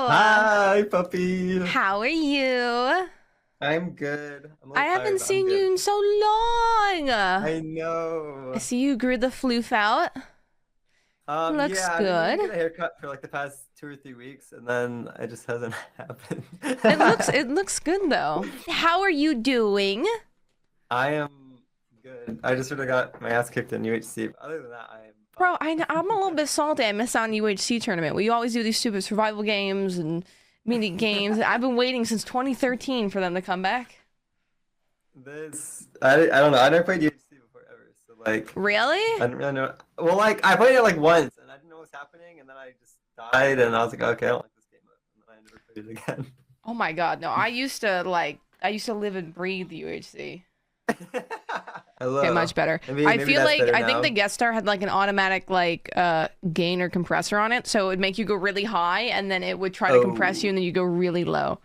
Hi, puppy. How are you? I'm good. I'm a I little tired, haven't but I'm seen you good. in so long. I I know. see you grew the floof out. Looks Yeah, I've been meaning good. to get a haircut for like the past 2 or 3 weeks, and then it just hasn't happened. It looks good though. How are you doing? I am good. I just sort of got my ass kicked in UHC. But other than that, I am Bro, fine. I'm a little bit salty. I missed out on the UHC tournament. We always do these stupid survival games and mini games. I've been waiting since 2013 for them to come back. I don't know. I never played UHC before ever, so like Really? I didn't really know. Well, like I played it like once, and I didn't know what was happening, and then I just died, and I was like, okay, I don't like this game, and then I never played it again. Oh my God, no. I used to live and breathe the UHC. Okay, Hello. much better. Maybe I maybe feel that's like better I think the now. guest star had like an automatic gain or compressor on it, so it would make you go really high and then it would try to compress you Oh. and then you go really low.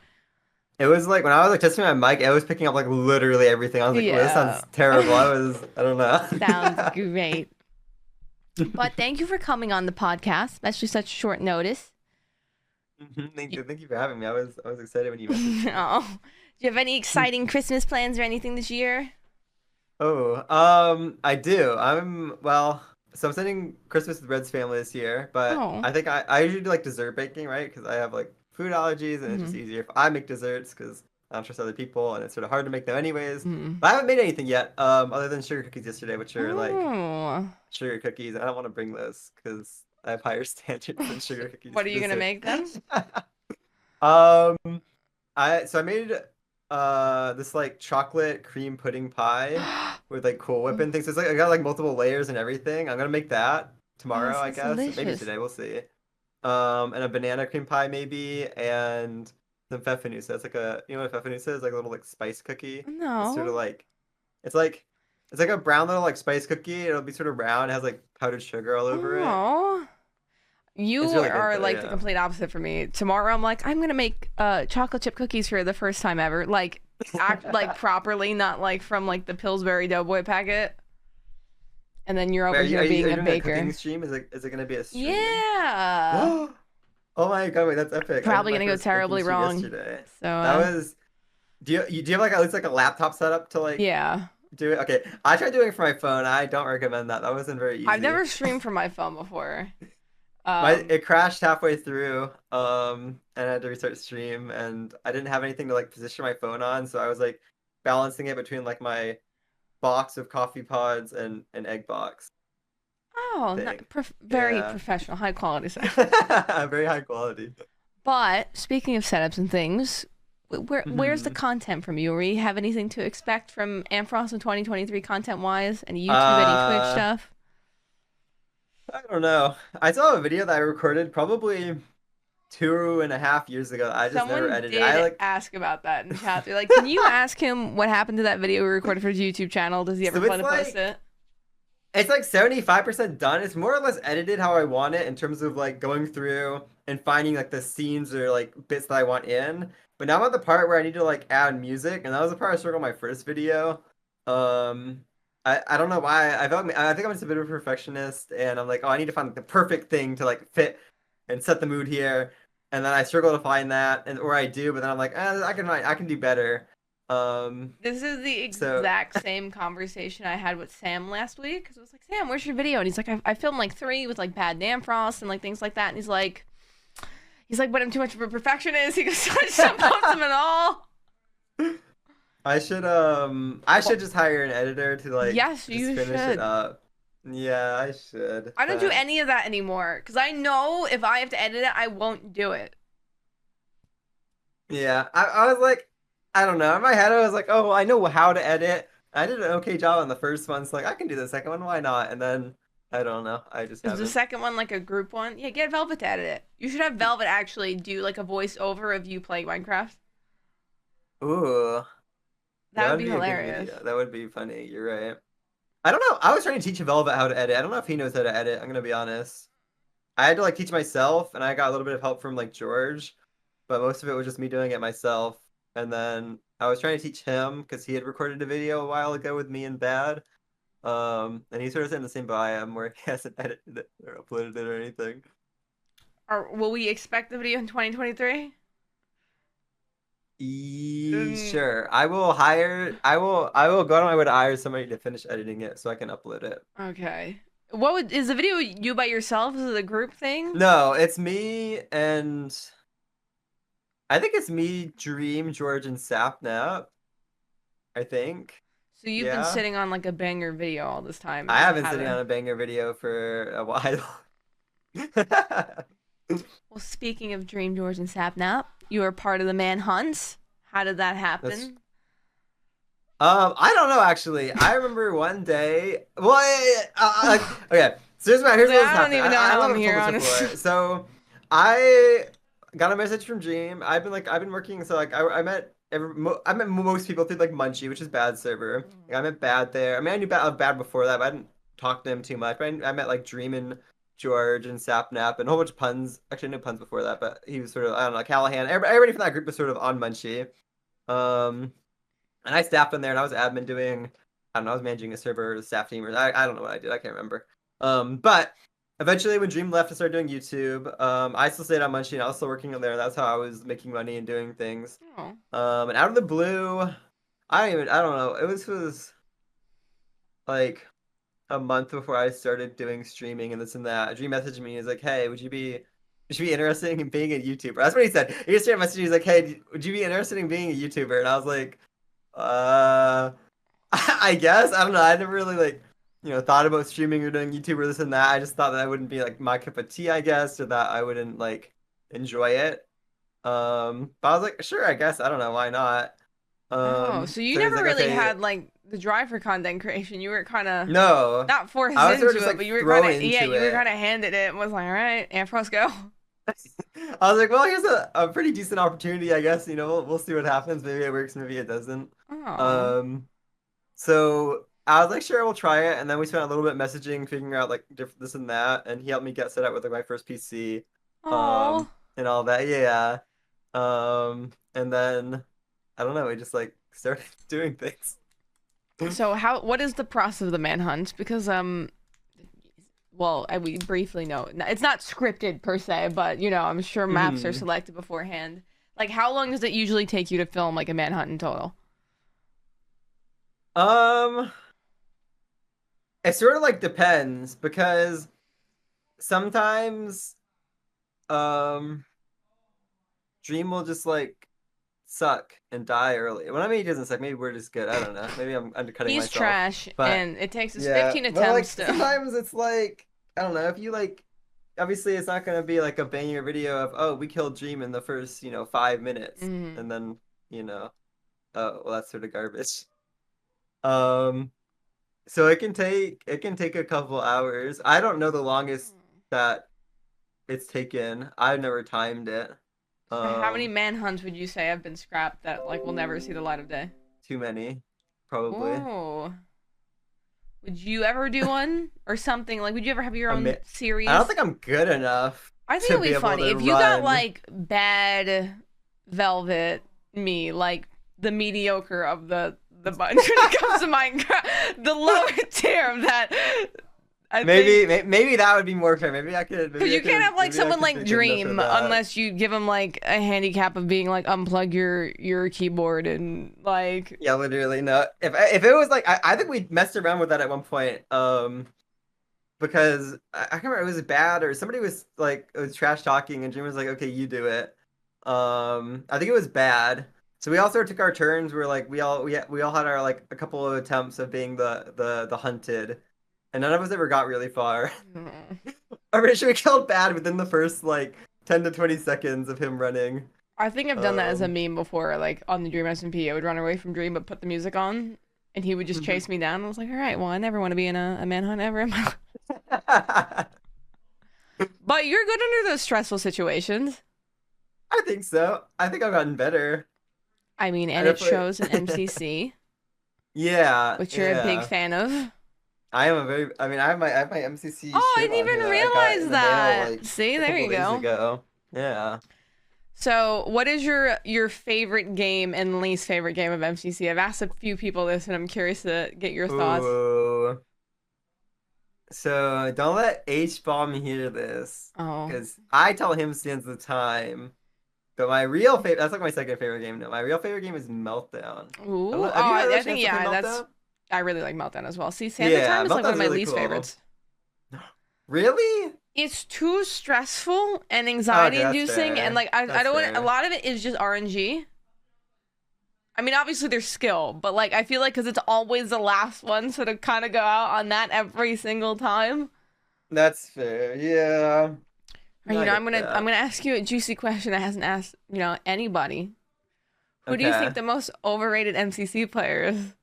It was like when I was like testing my mic, it was picking up like literally everything. I was like, oh, this Yeah. sounds terrible. I don't Sounds know. great. But thank you for coming on the podcast, especially such short notice. Thank You- you. Thank you for having me. I was excited when you messaged me. oh. Do you have any exciting Christmas plans or anything this year? Oh, I do. So I'm sending Christmas with Red's family this year, but Oh. I think I usually do like dessert baking, right? Because I have like food allergies and it's just Hmm. easier if I make desserts because I don't trust other people and it's sort of hard to make them anyways. Hmm. But I haven't made anything yet, other than sugar cookies yesterday, which are like Oh. sugar cookies. I don't want to bring those because I have higher standards than sugar cookies What are for you gonna dessert. make then? Um, I made this like chocolate cream pudding pie with like Cool Whip and things. So it's like I got like multiple layers and everything. I'm gonna make that Oh, that tomorrow, I sounds guess. Maybe delicious. today, we'll see. And a banana cream pie maybe, and some pfeffernusse. It's like what pfeffernusse is? Like a little like spice cookie. It's sort of No. like it's like it's like a brown little like spice cookie. It'll be sort of round. It has like powdered sugar all over it. Oh. You It's really good are though, like the yeah. complete opposite for me. Tomorrow I'm like, I'm gonna make chocolate chip cookies for the first time ever. Like act like properly, not like from like the Pillsbury Doughboy packet. And then you're Wait, over here are being you a doing a cooking baker. stream? Is it gonna be a stream? Yeah. Oh my God, wait, that's epic. I did Probably my gonna go first baking terribly stream wrong. yesterday. So That was do you have like at least like a laptop setup to like yeah. do it? Okay. I tried doing it for my phone. I don't recommend that. That wasn't very I've easy. never streamed from my phone before. My Um it crashed halfway through, and I had to restart stream and I didn't have anything to like position my phone on, so I was like balancing it between like my box of coffee pods and an egg box oh, thing. very Yeah. professional, high quality stuff. Very high quality. But speaking of setups and things, where's the Mhm. content from you? Or you have anything to expect from Antfrost in 2023 content wise? Any YouTube, any Twitch Uh, stuff? I don't know. I saw a video that I recorded probably 2.5 years ago. I just never Someone edited. I did like ask about that in chat. They're like, can you ask him what happened to that video we recorded for his YouTube channel? Does he ever so plan to post it? it's like 75% done. It's more or less edited how I want it in terms of like going through and finding like the scenes or like bits that I want in. But now I'm at the part where I need to like add music, and that was the part I struggled on my first video. Um, I don't know why. I think I'm just a bit of a perfectionist, and I'm like, oh, I need to find like, the perfect thing to like fit and set the mood here. And then I struggle to find that, and or I do, but then I'm like, I can do better. Um, This is the so exact same conversation I had with Sam last week. Cause I was like, Sam, where's your video? And he's like, I filmed like three with like bad Namfrost and like things like that. And he's like, but I'm too much of a perfectionist. He goes, I just don't post them at all. I should just hire an editor to like Yes, just you finish it should. up. Yeah, I should, I don't do but any of that anymore because I know if I have to edit it, I won't do it. yeah, I was like, I don't know. In my head, I was like, oh, well, I know how to edit. I did an okay job on the first one, so like I can do the second one. Why not? And then I don't know. I just Is the haven't. second one like a group one? Yeah, get Velvet to edit it. You should have Velvet actually do like a voiceover of you playing Minecraft. Ooh, That that would would be be a good hilarious. video. That would be funny. You're right. I don't know. I was trying to teach Velvet how to edit. I don't know if he knows how to edit. I'm gonna be honest. I had to like teach myself, and I got a little bit of help from like George, but most of it was just me doing it myself. And then I was trying to teach him because he had recorded a video a while ago with me and Bad. And he's sort of in the same boat I am, where he hasn't edited it or uploaded it or anything. Or will we expect the video in 2023? Sure. I will go on my way to hire somebody to finish editing it so I can upload it. Okay. What would is the video you by yourself? Is it a group thing? No, it's me and I think it's me, Dream, George, and Sapnap. I think. So you've been Yeah. sitting on like a banger video all this time I and have just been sitting on haven't. a banger video for a while. Well, speaking of Dream, George, and Sapnap, you are part of the Manhunt. How did that That's happen? I don't know actually. I remember one day. Well, okay. So I was here's like, what was I don't happening. even know I how love I'm it told here, this honestly. before. So I got a message from Dream. I've been working. So like I met most people through like Munchie, which is bad server. Like, I met Bad there. I mean I knew Bad before that, but I didn't talk to him too much. But I met like Dream and George and Sapnap and a whole bunch of puns. Actually, I knew puns before that, but he was sort of I don't know Callahan. Everybody from that group was sort of on Munchie. Um. And I staffed in there and I was admin doing, I don't know, I was managing a server, staff team, or I don't know what I did. I can't remember. But eventually when Dream left, I started doing YouTube. I still stayed on Munchie and I was still working on there. That's how I was making money and doing things. Oh. And out of the blue, I don't know. It was like a month before I started doing streaming and this and that. Dream messaged me. He's like, "Hey, would you be interested in being a YouTuber?" That's what he said. He just straight messaged me. He's like, "Hey, would you be interested in being a YouTuber?" And I was like, uh, I guess. I don't know. I never really like, thought about streaming or doing YouTube or this and that. I just thought that wouldn't be like my cup of tea, I guess, or that I wouldn't like enjoy it. But I was like, sure, I guess. I don't know, why not? Oh, so you So he's never like, really okay, had like the drive for content creation. You were kind of no. not forced I was sort of into just it, like but you were kind thrown of yeah, into you were it. kind of handed it and was like, all right, Antfrost, go. I was like, well, here's a pretty decent opportunity, I guess. We'll see what happens. Maybe it works, maybe it doesn't. Oh, Um, So I was like, sure, we'll try it. And then we spent a little bit messaging, figuring out like this and that. And he helped me get set up with like my first PC, oh. and all that. Yeah. And then I don't know, we just like started doing things. So what is the process of the manhunt? Because well, we briefly know it's not scripted per se, but I'm sure maps are hmm selected beforehand. Like, how long does it usually take you to film like a manhunt in total? Um, it sort of like depends because sometimes um Dream will just like suck and die early. Well, I mean, he doesn't suck. Maybe we're just good. I don't know. Maybe I'm undercutting He's myself. trash, But and it takes us yeah, 15 but like attempts to. sometimes it's like I don't know if you like. Obviously, it's not gonna be like a banger video of oh we killed Dream in the first 5 minutes Mm. and then you know oh well that's sort of garbage. Um, so it can take a couple hours. I don't know the longest that it's taken. I've never timed it. So how many Um, manhunts would you say have been scrapped that like will never see the light of day? too many, probably. Oh, would you ever do one or something? Like, would you ever have your I own mean, I don't series? think I'm good enough I think to it'd be be able funny to if you got run. like bad velvet me, like the mediocre of the bunch when it comes to Minecraft, the lower tier of that. I think Maybe that would be more fair. because you can't have like maybe I someone could like be good enough for Dream that. unless you give him like a handicap of being like unplug your keyboard and like Yeah, literally no. If it was like I think we messed around with that at one point. Because I can't remember it was bad or somebody was like it was trash talking and Jim was like, okay, you do it. I think it was bad. So we all sort of took our turns. We're like we all had our like a couple of attempts of being the hunted, and none of us ever got really far. mm. I'm pretty sure we killed bad within the first like 10 to 20 seconds of him running. I think I've done that as a Um, meme before, like on the Dream SMP. I would run away from Dream but put the music on and he would just mhm. chase me down. I was like, all right, well, I never want to be in a manhunt ever in my life. I But you're good under those stressful situations. think so. I think I've gotten better. I mean, I and it shows in definitely. MCC, Yeah, which you're a big yeah. fan of. I am a very. I mean, I have my MCC Oh, I shirt didn't on even here that I got realize in the mail that. like See, a there couple you days go. ago. Yeah. So, what is your favorite game and least favorite game of MCC? I've asked a few people this, and I'm curious to get your thoughts. Ooh. So don't let H-bomb hear this, Oh. because I tell him stands the time. But my real favorite, that's like my second favorite game now. My real favorite game is Meltdown. I don't Ooh. know, Oh, have you had a I think chance to play yeah, that's Meltdown? I really like Meltdown as well. See, Sands Yeah, Time is like one of Meltdown's my really least cool. favorites. Really? It's too stressful and Oh, okay, anxiety that's inducing, and fair. like I That's don't want a fair. lot of it is just RNG. I mean, obviously there's skill, but like I feel like because it's always the last one, so to kind of go out on that every single time. That's fair. Yeah. Or, I I'm get gonna that. ask you a juicy question that hasn't asked anybody. Who do you think Okay. the most overrated MCC player is?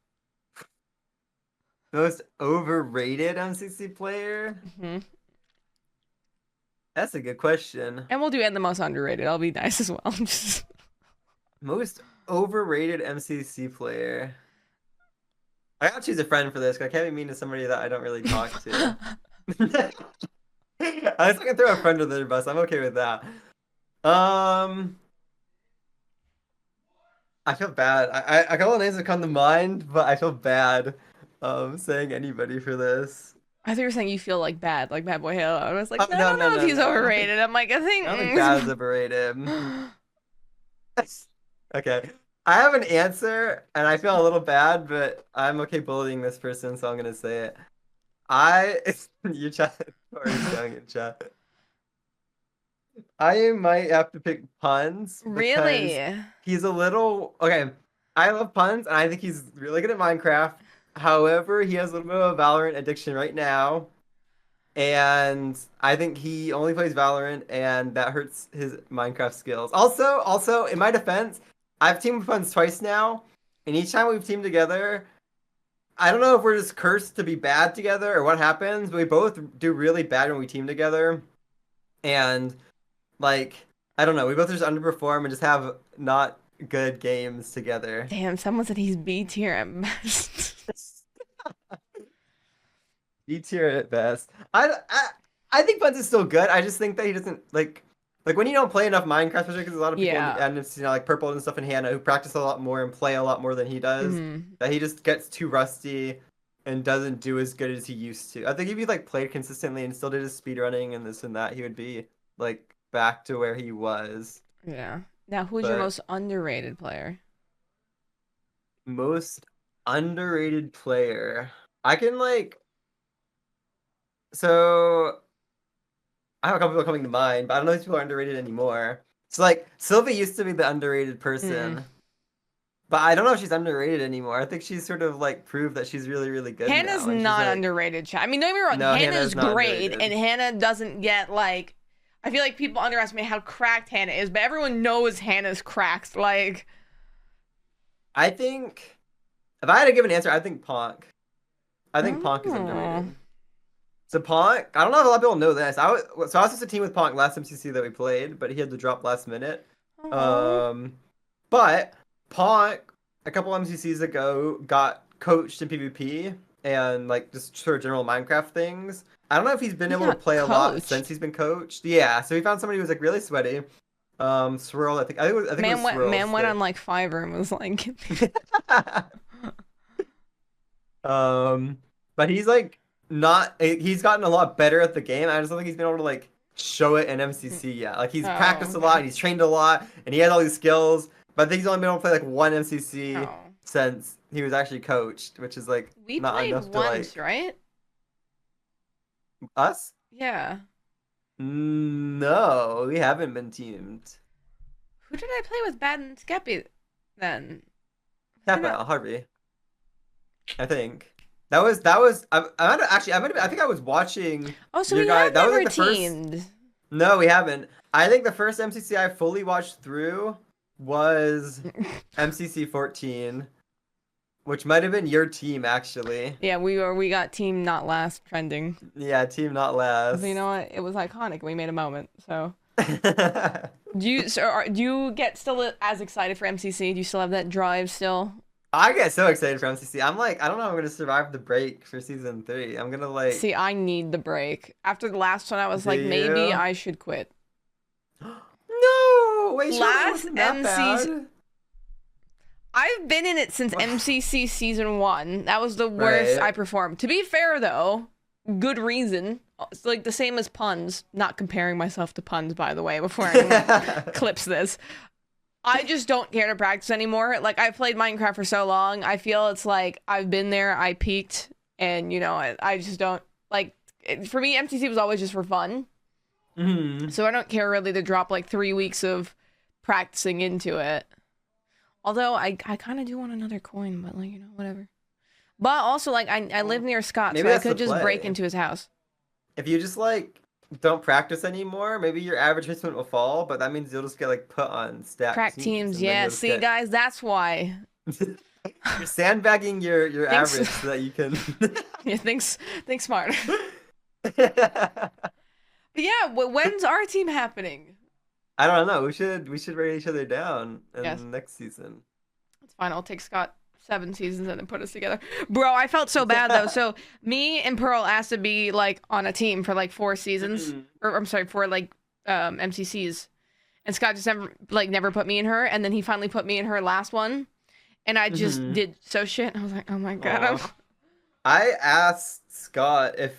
Most overrated MCC player? Hmm. That's a good question. And we'll do and the most underrated. I'll be nice as well. Most overrated MCC player. I gotta choose a friend for this, 'cause I can't be mean to somebody that I don't really talk to. I was gonna throw a friend under the bus. I'm okay with that. Um, I feel bad. I got all the names that come to mind, but I feel bad saying anybody for this. I thought you were saying you feel like bad, like Bad Boy Halo. I was Oh like, no, I no don't no know if no he's no. overrated. I'm like, I I don't think bad is think. overrated. Okay. I have an answer and I feel a little bad, but I'm okay bullying this person, so I'm gonna say it. I you chat or is going in chat. I might have to pick puns because Really? he's a little okay. I love puns and I think he's really good at Minecraft. However, he has a little bit of a Valorant addiction right now. And I think he only plays Valorant, and that hurts his Minecraft skills. Also, in my defense, I've teamed with friends twice now, and each time we've teamed together, I don't know if we're just cursed to be bad together or what happens, but we both do really bad when we team together, and like I don't know, we both just underperform and just have not good games together. Damn, someone said he's B tier at best. B tier at best. I think Buns is still good. I just think that he doesn't like when you don't play enough Minecraft, especially because a lot of people Yeah. and it's like Purple and stuff and Hannah who practice a lot more and play a lot more than he does. Hmm. That he just gets too rusty and doesn't do as good as he used to. I think if he like played consistently and still did his speed running and this and that, he would be like back to where he was. Yeah. Now, who's your But most underrated player? most underrated player, I can like so. I have a couple people coming to mind, but I don't know if these people are underrated anymore. So like Sylvie used to be the underrated Hmm. person, but I don't know if she's underrated anymore. I think she's sort of like proved that she's really, really good Hannah's now. And she's not like, underrated. I mean, don't get me wrong. no, Hannah's Hannah's not great, and underrated. Hannah doesn't get like. I feel like people underestimate how cracked Hannah is, but everyone knows Hannah's cracked. Like, I think if I had to give an answer, I think Ponk. I think Ponk is oh, underrated. So Ponk, I don't know if a lot of people know this. So I was just a team with Ponk last MCC that we played, but he had to drop last minute. oh, Um, but Ponk a couple MCCs ago got coached in PvP and like just sort of general Minecraft things. I don't know if he's been he able to got play a lot since coached. he's been coached. Yeah, so he found somebody who was like really sweaty. Swirl, I think it was Man Swirl's went thing. on like Fiverr and was like, Um, but he's like not. He's gotten a lot better at the game. I just don't think he's been able to like show it in MCC yet. Like he's oh, practiced a lot, okay. and he's trained a lot, and he has all these skills. But I think he's only been able to play like one MCC Oh, since he was actually coached, which is like we not played enough to once, like right? us. Yeah. No, we haven't been teamed. Who did I play with Bad and Skeppy then? Was I not? Kappa, Harvey, I think. I think I was watching Oh, so your we guy. have That was like never the first. teamed. No, we haven't. I think the first MCC I fully watched through was MCC 14, which might have been your team actually. Yeah, we got team not last trending. Yeah, team not So you last. know what? It was iconic. We made a moment. So do you get still as excited for MCC? Do you still have that drive still? I get so excited for MCC. I'm like, I don't know if I'm gonna survive the break for season 3. I'm gonna See, like, I need the break. After the last one, I was do like, maybe you? I should quit. No, wait, surely it Last wasn't that MCC, bad. I've been in it since MCC season 1. That was the worst Right. I performed. To be fair though, good reason. It's like the same as puns. Not comparing myself to puns, by the way, before anyone clips this. I just don't care to practice anymore. Like, I've played Minecraft for so long. I feel it's like I've been there, I peaked, and, you know, I just don't, like, for me, MTC was always just for fun. Mhm. So I don't care really to drop, like, 3 weeks of practicing into it. Although, I kind of do want another coin, but, like, you know, whatever. But also, like, I live near Scott, Maybe so I that's the could just break play. into his house. If you just like don't practice anymore, maybe your average placement will fall, but that means you'll just get like put on stacked Crack teams, teams, and then yeah. you'll just See, get guys, that's why. you're sandbagging your Thanks. average so that you can. Yeah, think smart. But yeah, when's our team happening? I don't know. We should write each other down Yes, in next season. it's fine. I'll take Scott 7 seasons and then put us together. Bro, I felt so bad though. So me and Pearl asked to be like on a team for like 4 seasons, or I'm sorry, for like MCCs, and Scott just never put me in her, and then he finally put me in her last one, and I just did so shit. I was like, oh my god. I asked Scott if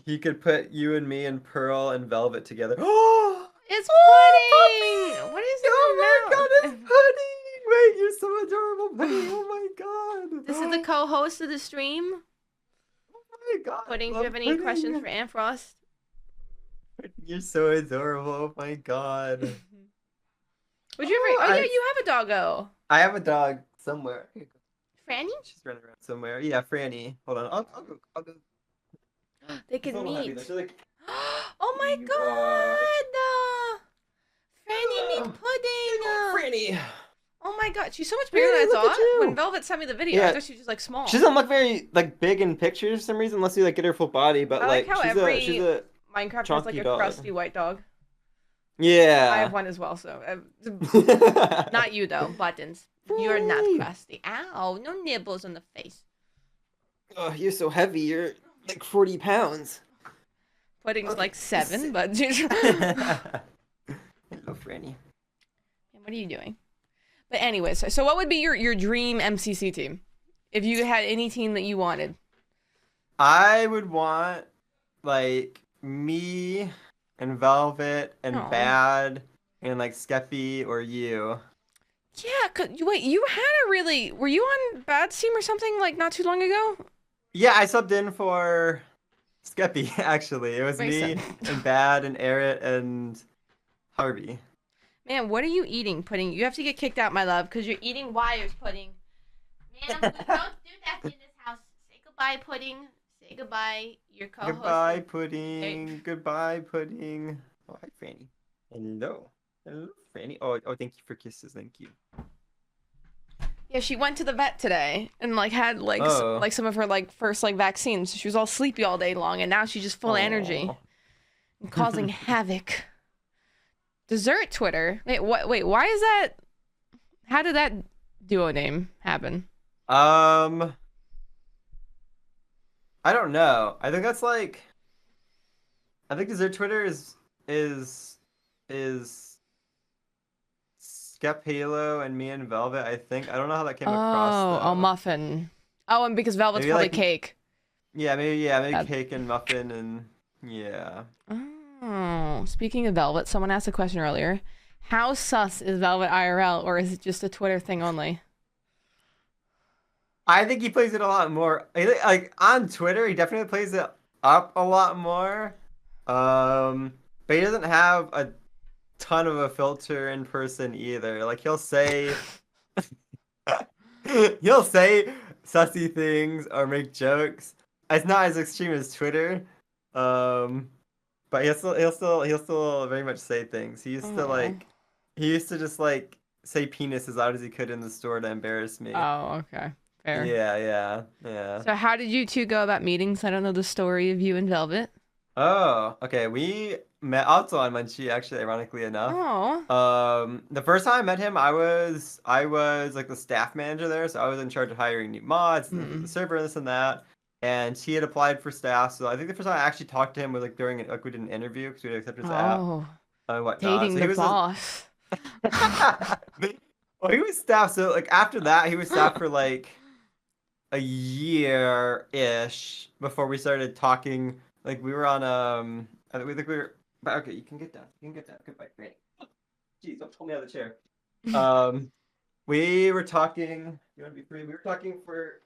he could put you and me and Pearl and Velvet together. Oh, It's puppy! pudding. What is it? Oh my god, it's pudding! Wait, you're so adorable, pudding! Oh my god! This is the co-host of the stream. Oh my god! Pudding, do love you have any pudding. questions for Antfrost? You're so adorable. Oh my god. Would you ever? Oh yeah, I, you have a doggo. I have a dog somewhere. Here you go. Franny? She's running around somewhere. Yeah, Franny. Hold on. I'll go. I'll go. They It's a can little heavy, meet. though. She's like, Oh my you god! Franny meet Hello. pudding. Franny. Oh my god, she's so much bigger Franny, than I look at thought. you. When Velvet sent me the video, I Yeah. thought she was just like small. She doesn't look very like big in pictures for some reason, unless you like get her full body. But I like how she's every a Minecraft has like chunky a dog. crusty white dog. Yeah. I have one as well, so not you though. Buttons. You're not Franny. crusty. Ow! No nibbles on the face. Oh, you're so heavy. You're like 40 pounds. Pudding's Okay. like 7, but Hello, Franny. what are you doing? But anyways, so what would be your dream MCC team? If you had any team that you wanted. I would want like me and Velvet and Aw. Bad and like Skeppy or you. Yeah, wait, you had were you on Bad's team or something like not too long ago? Yeah, I subbed in for Skeppy actually. It was Makes me sense. and Bad and Eret and Harvey. Man, what are you eating, Pudding? You have to get kicked out, my love, because you're eating wires, Pudding. Man, don't do that in this house. Say goodbye, Pudding. Say goodbye. Your co-host. Goodbye, Pudding. Goodbye, Pudding. Oh, hi, Franny. Hello. Hello, Franny. Oh, thank you for kisses. Thank you. Yeah, she went to the vet today and like had like Oh. like some of her like first like vaccines. She was all sleepy all day long, and now she's just full of energy Aw. and causing havoc. Dessert Twitter. Wait, why is that? How did that duo name happen? I don't know. I think that's like. I think Dessert Twitter is Skep Halo and me and Velvet. I think I don't know how that came across though. Muffin. Oh, and because Velvet's Maybe, probably like- cake. maybe That- cake and muffin and yeah. Oh, speaking of Velvet, someone asked a question earlier. How sus is Velvet IRL, or is it just a Twitter thing only? I think he plays it a lot more. Like on Twitter, he definitely plays it up a lot more. But he doesn't have a ton of a filter in person either. Like he'll say sussy things or make jokes. It's not as extreme as Twitter. But he'll still very much say things. He used to just like say penis as loud as he could in the store to embarrass me. Oh, okay. Fair. Yeah. So how did you two go about meetings? I don't know the story of you and Velvet. Oh, okay. We met also on Munchie, actually, ironically enough. Oh. The first time I met him, I was like the staff manager there, so I was in charge of hiring new mods, the server, this and that. And he had applied for staff, so I think the first time I actually talked to him was like during like we did an interview because we had accepted his app and whatnot. Dating So he the was boss. well, he was staff. So like after that, he was staff for like a year-ish before we started talking Like we were on I think we were. But okay, you can get down. You can get down. Goodbye. Great. Jeez, don't pull me out of the chair. Um, we were talking. You want to be free? We were talking for.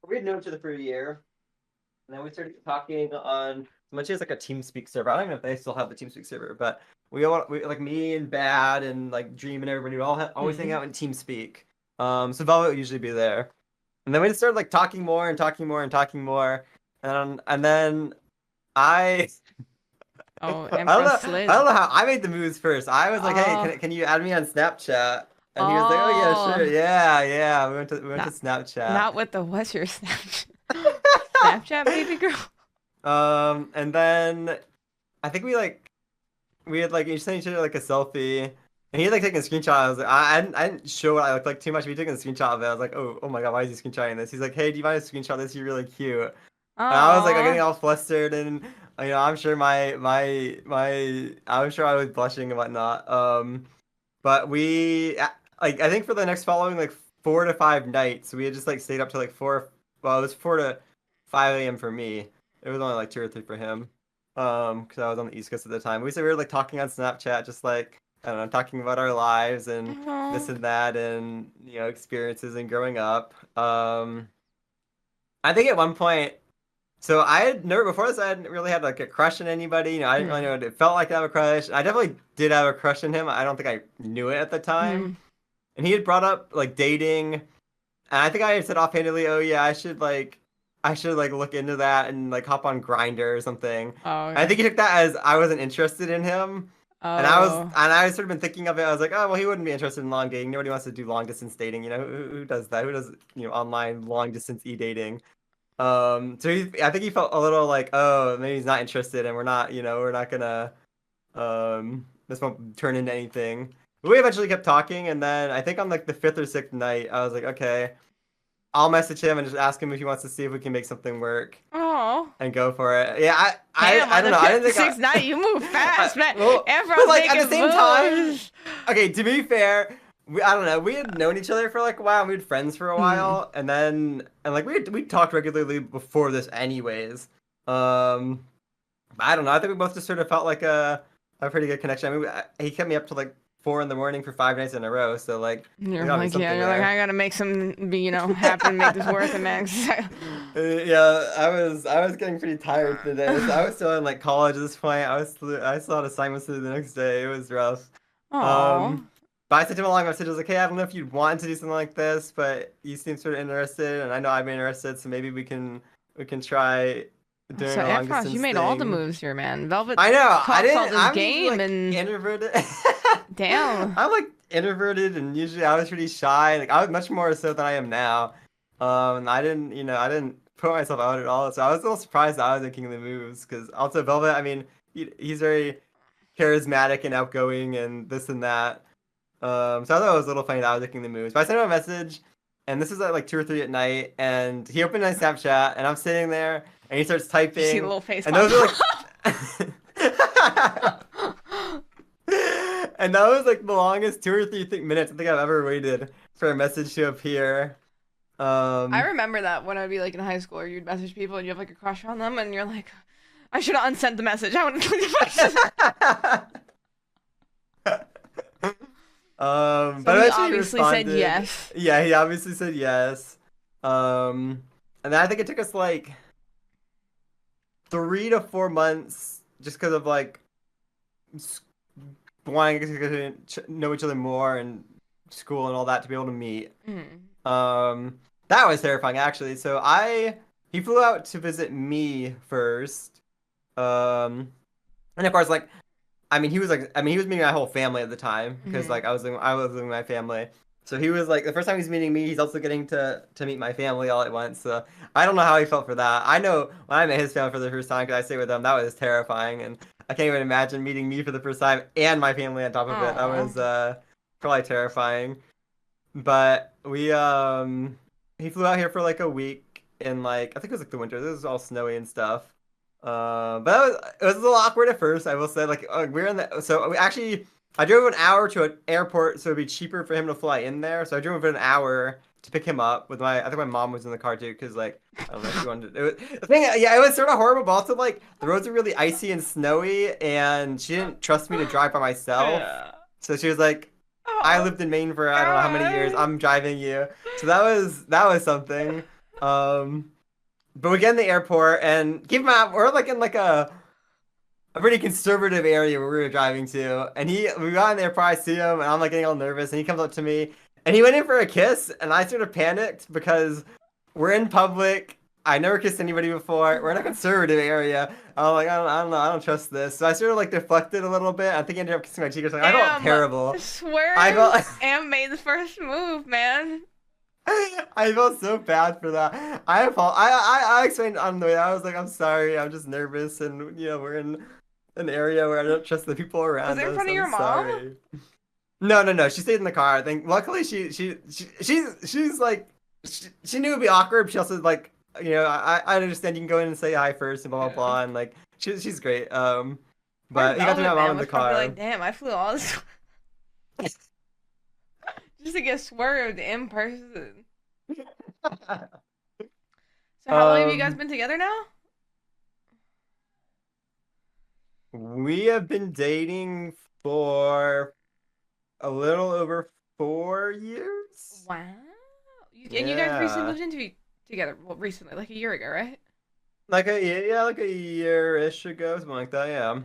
We had known each other for a year, and then we started talking on. Much as like a TeamSpeak server. I don't even know if they still have the TeamSpeak server, but we like me and Bad and like Dream and everybody would always hang out in TeamSpeak. So Velvet would usually be there, and then we just started like talking more and talking more and talking more, and then I Oh, I don't know. Antfrost I slid. don't know how I made the moves first. I was like, "Hey, Oh, can you add me on Snapchat?" And he was like, "Oh yeah, sure, oh, yeah." We went to not Snapchat. not with the what's your Snapchat? Snapchat baby girl. And then I think we had like each sent each other like a selfie, and he had like taken a screenshot. I was like, I didn't show what I looked like too much. But he took a screenshot of it. I was like, oh my god, why is he screenshotting this? He's like, hey, do you mind to screenshot this? You're really cute. And I was like, I'm Oh, getting all flustered, and I'm sure I'm sure I was blushing and whatnot. But like I think for the next following like 4 to 5 nights, we had just like stayed up to like four. Well, it was 4 to 5 a.m. for me. It was only like 2 or 3 for him. Because I was on the East Coast at the time. We were like talking on Snapchat, just like I don't know, talking about our lives and this oh. and that, and experiences and growing up. I think at one point. So I had never before this. I hadn't really had like a crush on anybody. I didn't really know Hmm. what it felt like to have a crush. I definitely did have a crush on him. I don't think I knew it at the time. Hmm. And he had brought up like dating, and I think I had said offhandedly, "Oh yeah, I should like look into that and like hop on Grinder or something." Oh, I okay. think he took that as I wasn't interested in him. Oh. And I sort of been thinking of it. I was like, oh well, he wouldn't be interested in long dating. Nobody wants to do long distance dating. Who does that? Who does online long distance e-dating? I think he felt a little like, oh, maybe he's not interested, and we're not gonna, this won't turn into anything. But we eventually kept talking, and then I think on like the fifth or sixth night, I was like, okay, I'll message him and just ask him if he wants to see if we can make something work Oh. and go for it. Yeah, Damn, I on don't the know. I fifth, didn't think sixth night, you move fast, man. well, but Everyone's like at the making same time, moves. okay, to be fair, I don't know. We had known each other for like a while. We had friends for a Hmm. while, and like we talked regularly before this, anyways. I don't know. I think we both just sort of felt like a pretty good connection. I mean, he kept me up to like 4 in the morning for 5 nights in a row. So like, You're there gotta be like, yeah, something you're like, there. I gotta make some, happen, make this worth it, man. Yeah, I was getting pretty tired today. So I was still in like college at this point. I still had assignments to do the next day. It was rough. Oh. Um, but I sent him a long message. I was like, hey, I don't know if you'd want to do something like this, but you seem sort of interested, and I know I'm interested, so maybe we can try doing So a long Antfrost, you distance made all the thing. moves here, man. Velvet I know. I talks all didn't. this I'm usually game, like and introverted. damn. I'm like introverted, and usually I was pretty shy. Like I was much more so than I am now. And I didn't put myself out at all. So I was a little surprised that I was making the moves because also Velvet. I mean, he's very charismatic and outgoing and this and that. So I thought it was a little funny that I was making the moves. But I sent him a message, and this is at like 2 or 3 at night, and he opened my Snapchat, and I'm sitting there, and he starts You see the typing, little face and pop those are up. like. And that was like the longest 2 or 3 minutes I think I've ever waited for a message to appear. I Um, remember that when I'd be like in hhy school, or you'd message people and you have like a crush on them, and you're like, I should have unsent the message. I want to delete the message. So but he eventually he obviously said responded. yes. Yeah, he obviously said yes. And then I think it took us like 3 to 4 months just because of like s- wanting to know each other more and school and all that to be able to meet. Mm. That was terrifying actually. He flew out to visit me first. And of course like he was meeting my whole family at the time because Mm. like I was living with my family. So he was like the first time he's meeting me, he's also getting to meet my family all at once. So I don't know how he felt for that. I know when I met his family for the first time because I stayed with them, that was terrifying, and I can't even imagine meeting me for the first time and my family on top of it. That Aw. was probably terrifying. But he flew out here for like a week in like I think it was like the winter. This was all snowy and stuff. But it was a little awkward at first. I will say like we're in the so we actually I drove an hour to an airport so it'd be cheaper for him to fly in there. So I drove an hour to pick him up with my. I think my mom was in the car too, because like I don't know, she wanted. The thing, yeah, it was sort of horrible, but also like the roads are really icy and snowy, and she didn't trust me to drive by myself. Yeah. So she was like, "I Oh lived in Maine for I don't know how many years. God. I'm driving you." So that was something. Um, but we get in the airport, and keep in mind we're like in like a pretty conservative area where we were driving to, and we got in there, probably see him, and I'm like getting all nervous, and he comes up to me, and he went in for a kiss, and I sort of panicked because we're in public. I never kissed anybody before. We're in a conservative area. I'm like, I don't know, I don't trust this. So I sort of like deflected a little bit. I think he ended up kissing my cheek or something. I felt Damn. terrible. I Swerve felt and made the first move, man. I felt so bad for that. I explained on the way. I was like, I'm sorry, I'm just nervous, and we're in an area where I don't trust the people Was around it in us. front of I'm your mom? sorry. No, no, no. She stayed in the car. I think. Luckily, she's like she knew it'd be awkward. But she also like I understand you can go in and say hi first and blah blah Yeah. blah, and like she's great. Poor But he got to meet Velvet my mom Man in the was probably like, car. damn, I flew all this just to get swerved in person. So how long have you guys Um, been together now? we have been dating for a little over 4 years. Wow. And you guys recently Yeah. moved into together. Well, recently, like a year ago, right? Like a year-ish ago, something like that, yeah.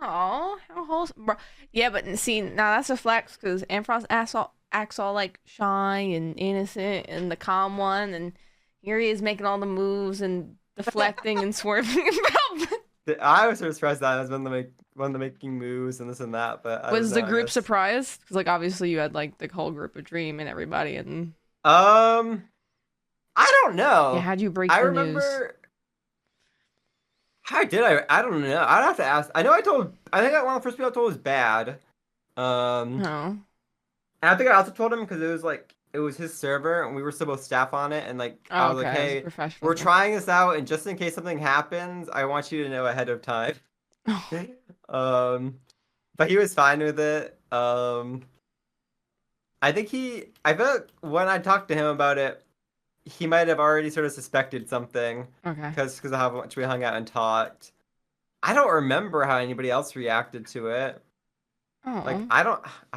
Oh, how wholesome, bro. Yeah, but see, now that's a flex because Antfrost acts all like shy and innocent and the calm one, and here he is making all the moves and deflecting and swerving about. I was sort of surprised that I was one of the making moves and this and that, but I don't Was the know, I group guess. surprised? Because like obviously you had like the whole group of Dream and everybody, and Um, I don't yeah, know. how'd you break I the news? remember how did I? I don't know. I'd have to ask. I think one of the first people I told was bad. Um, Oh, and I think I also told him because it was his server and we were still both staff on it, and like I oh, was okay, like, as a hey, professional we're thing. trying this out, and just in case something happens, I want you to know ahead of time. Um, but he was fine with it. I feel like when I talked to him about it, he might have already sort of suspected something Okay. because of how much we hung out and talked. I don't remember how anybody else reacted to it. Like Oh. I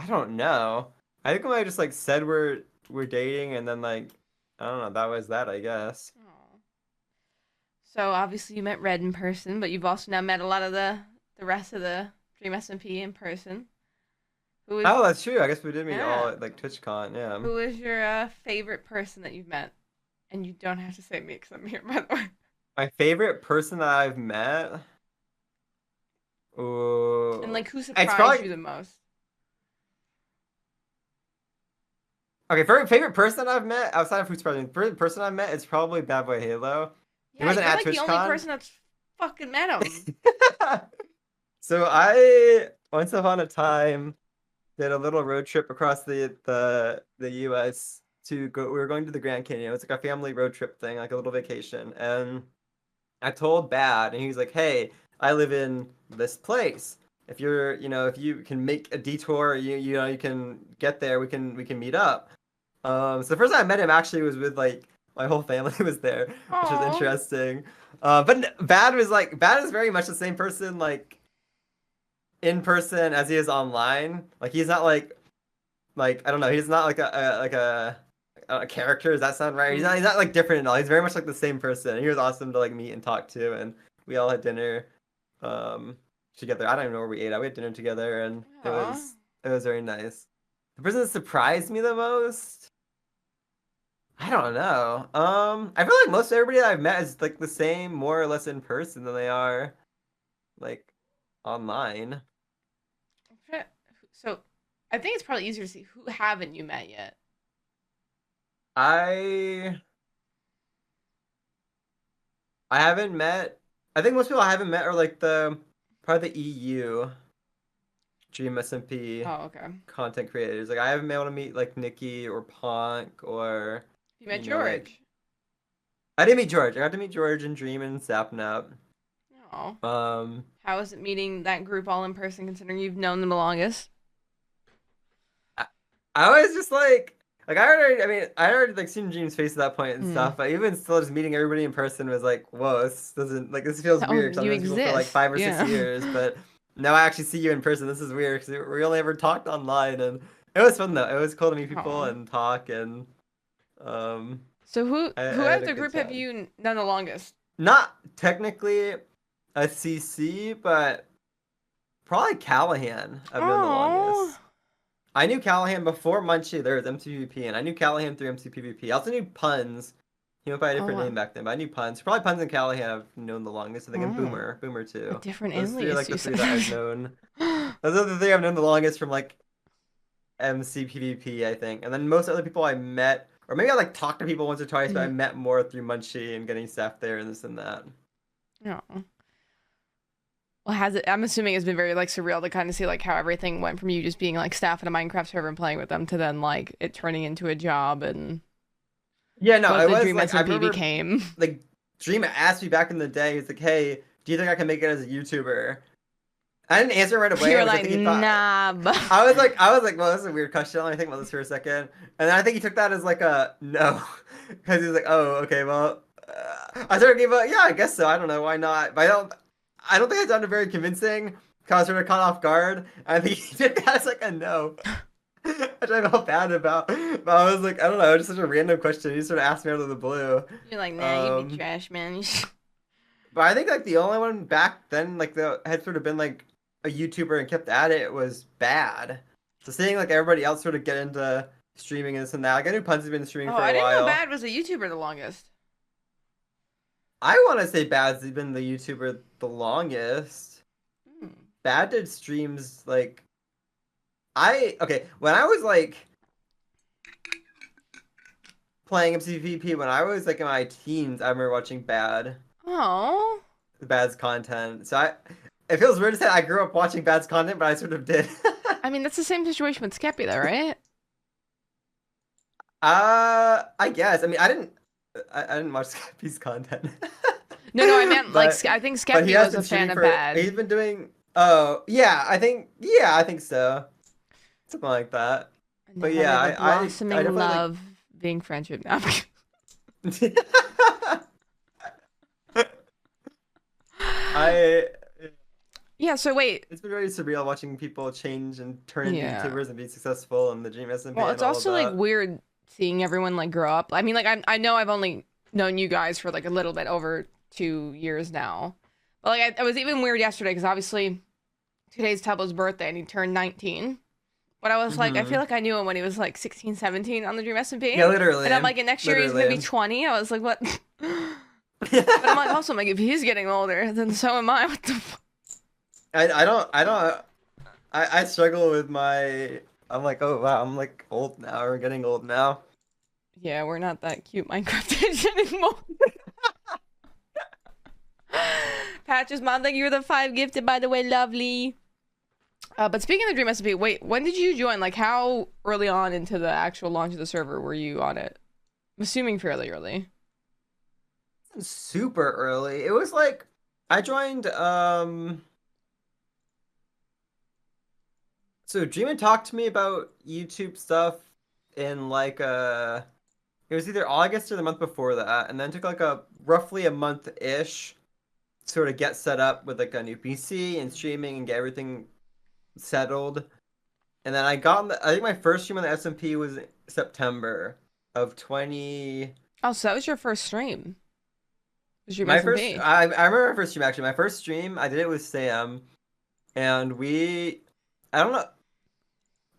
don't know. I think we might have just like said we're dating, and then like I don't know, that was that, I guess. Oh. So obviously you met Red in person, but you've also now met a lot of the rest of the Dream SMP in person. Who is Oh, that's true. I guess we did meet all yeah? at like TwitchCon, yeah. Who is your favorite person that you've met? And you don't have to say me because I'm here, by the way. My favorite person that I've met. And Ooh. like, who It's surprised probably you the most? okay. Favorite person I've met outside of Food President, favorite person I've met is probably Bad Boy Halo. He Yeah, wasn't you're at like the only TwitchCon. person that's fucking met him. So I once upon a time did a little road trip across the U.S. to go. We were going to the Grand Canyon. It was like a family road trip thing, like a little vacation. And I told Bad, and he was like, "Hey, I live in this place. If if you can make a detour, you can get there. We can meet up." So the first time I met him actually was with like my whole family was there, which was Oh. interesting. Bad is very much the same person like in person as he is online. Like he's not like I don't know. He's not like a character. Does that sound right? Mm. He's not like different at all. He's very much like the same person. He was awesome to like meet and talk to, and we all had dinner um together. I don't even know where we ate. We had dinner together, and Aw. it was very nice. The person that surprised me the most. I don't know. I feel like most everybody that I've met is like the same, more or less in person than they are like online. Shit. So, I think it's probably easier to see who haven't you met yet. I I haven't met. I think most people I haven't met are like the probably the EU Dream SMP Oh, okay. content creators. Like I haven't been able to meet like Nikki or Punk or You met like George. I didn't meet George. I got to meet George and Dream and Sapnap. Oh. Um, How is it meeting that group all in person considering you've known them the longest? I, I was just like Like I mean, I already like seen Jean's face at that point and Hmm. stuff, but even still, just meeting everybody in person was like, whoa, this doesn't like this feels Oh, weird. 'Cause I've you known these people for like exist. 5 or 6 years, Yeah. but now I actually see you in person. This is weird because we only ever talked online, and it was fun though. It was cool to meet people Oh. and talk, and um, So I who out had of a the good group have time. you known the longest? Not technically a CC, but probably Callahan. I've known the Oh. longest. I knew Callahan before Munchie. There was MCPVP, and I knew Callahan through MCPVP. I also knew Puns. He went by a Oh different name wow. back then, but I knew Puns. Probably Puns and Callahan I've known the longest. I think, and Oh. Boomer A too. different Those three are alias, like the you three said. that I've known. Those are the three I've known the longest from like MCPVP, I think. And then most other people I met, or maybe I like talked to people once or twice, but I Mhm. met more through Munchie and getting staff there and this and that. No. Well, has it? I'm assuming it's been very like surreal to kind of see like how everything went from you just being like staff in a Minecraft server and playing with them to then like it turning into a job and Yeah, no, what it the was Dream like I SMP remember became. like Dream asked me back in the day, he's like, "Hey, do you think I can make it as a YouTuber?" I didn't answer right away You're because I like, think he thought nah. I was like, well, this is a weird question. Let me think about this for a second. And then I think he took that as like a no, because he was like, oh, okay, well, I sort of gave a yeah, I guess so. I don't know why not, but I don't think I sounded very convincing. Cause I was sort of caught off guard. I think he took that as like a no, which I felt bad about. But I was like, I don't know, just such a random question. He sort of asked me out of the blue. You're like, nah, you'd be Um, trash, man. but I think like the only one back then like that had sort of been like a YouTuber and kept at it was Bad. So seeing like everybody else sort of get into streaming and this and that. Like I knew Punz has been streaming Oh, for I a didn't know while. Bad was a YouTuber the longest. I want to say Bad's been the YouTuber the longest. Hmm. Bad did streams like I okay when I was like playing MCVP when I was like in my teens. I remember watching Oh, Bad's content. So I it feels weird to say I grew up watching Bad's content, but I sort of did. I mean that's the same situation with Skeppy though, right? I guess. I mean, I didn't watch Skeppy's content, No, no, I meant like but I think but he Skeppy has was been a fan streaming of for. Bad. He's been doing. Oh yeah, I think so, something like that. And But now they yeah, have a I blossoming definitely love being friendship now. like. I. Yeah, so wait. It's been very surreal watching people change and turn into Yeah. YouTubers and be successful and the Dream SMP Well, and it's all of also like that. weird seeing everyone like grow up. I mean, like I know I've only known you guys for like a little bit over 2 years now, but like it was even weird yesterday because obviously today's Tablo's birthday and he turned 19. But I was like, I feel Hmm. like I knew him when he was like 16, 17 on the Dream SMP. Yeah, And I'm literally, like, and next year he's gonna be literally. 20. I was like, what? But I'm like, also, I'm like, if he's getting older, then so am I. What the fuck? I don't I struggle with my I'm like, oh wow, I'm like old now or getting old now. Yeah, we're not that cute Minecraft anymore. Patches, mom, thank you for the 5 gifted, by the way, lovely. But speaking of the Dream SMP, wait, when did you join? Like, how early on into the actual launch of the server were you on it? I'm assuming fairly early. Super early. It was like I joined so Dreamin talked to me about YouTube stuff in like it was either August or the month before that, and then took like a roughly a month-ish sort of get set up with like a new PC and streaming and get everything settled. And then I think my first stream on the SMP was September of 20. Oh, so that was your first stream. Was Dream My first, SMP? I remember my first stream actually. My first stream, I did it with Sam, and I don't know,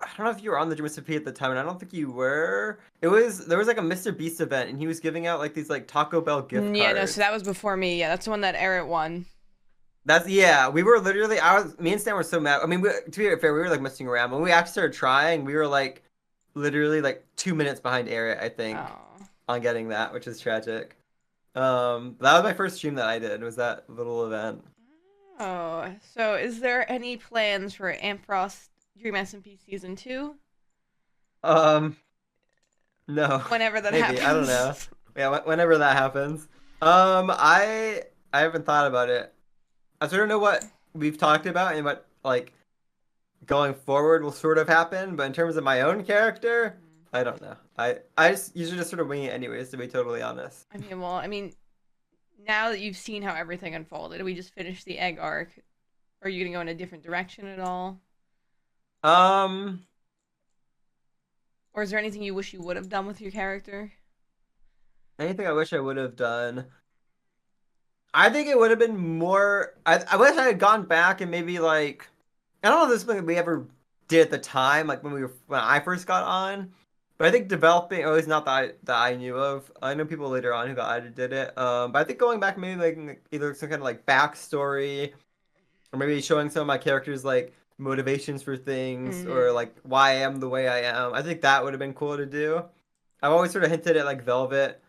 I don't know if you were on the Dream SMP at the time, and I don't think you were. There was like a Mr. Beast event, and he was giving out like these like Taco Bell gift Yeah, no, so cards. that was before me. Yeah, that's the one that Eric won. That's yeah. We were literally, me and Sam were so mad. I mean, to be fair, we were like messing around. When we actually started trying, we were like literally like 2 minutes behind Eric, I think, Oh. on getting that, which is tragic. That was my first stream that I did, was that little event. Oh, so is there any plans for Antfrost Dream SMP Season 2? Um, no, Whenever that maybe, I don't happens. know. Yeah, whenever that happens. I haven't thought about it. I sort of know what we've talked about and what like going forward will sort of happen, but in terms of my own character, I don't know. I just usually just sort of wing it anyways, to be totally honest. I mean, well, I mean, now that you've seen how everything unfolded, we just finished the egg arc. Are you gonna go in a different direction at all? Um, Or is there anything you wish you would have done with your character? anything I wish I would have done. I think it would have been more. I wish I had gone back and maybe like I don't know if this is something we ever did at the time, like when I first got on. But I think developing, oh, it's not that I knew of. I know people later on who got added did it. But I think going back maybe like either some kind of like backstory or maybe showing some of my characters like motivations for things or Mm-hmm. like why I am the way I am. I think that would have been cool to do. I've always sort of hinted at like Velvet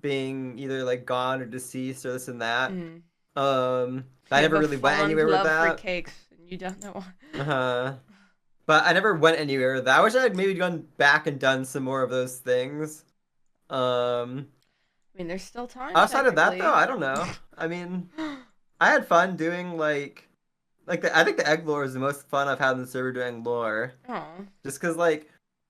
being either like gone or deceased or this and that. Mm-hmm. I You have never a really went fond anywhere with love for that. cakes, and you don't know. Uh-huh. But I never went anywhere with that. I wish I had maybe gone back and done some more of those things. Um, I mean, there's still time outside of that though, technically. I don't know. I mean, I had fun doing I think the egg lore is the most fun I've had in the server doing lore. Oh, Just because like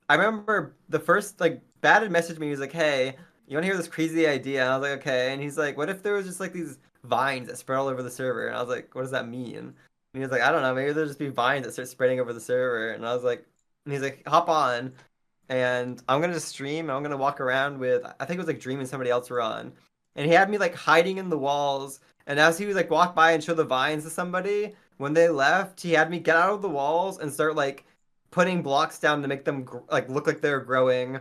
I remember the first like Bad had messaged me. He was like, "Hey, you want to hear this crazy idea?" And I was like, "Okay." And he's like, "What if there was just like these vines that spread all over the server?" And I was like, "What does that mean?" And he was like, "I don't know. Maybe there'll just be vines that start spreading over the server." And I was like, and he's like, "Hop on." And I'm gonna just stream. And I'm gonna walk around with I think it was like Dream and somebody else were on, and he had me like hiding in the walls. And as he was like walk by and show the vines to somebody, when they left, he had me get out of the walls and start like putting blocks down to make them like look like they were growing,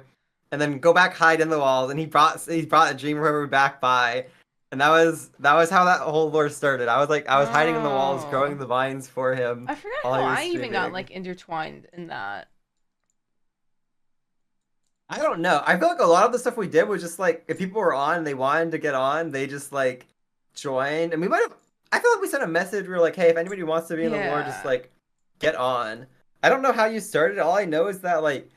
and then go back hide in the walls. And he brought a Dream River back by, and that was how that whole lore started. I was hiding in the walls, growing oh, the vines for him I forgot while how he was I even got streaming. like intertwined in that. I don't know. I feel like a lot of the stuff we did was just like if people were on and they wanted to get on, they just like joined. And we might have I feel like we sent a message. We were like, hey, if anybody wants to be in the lore, just Yeah. like get on. I don't know how you started. All I know is that like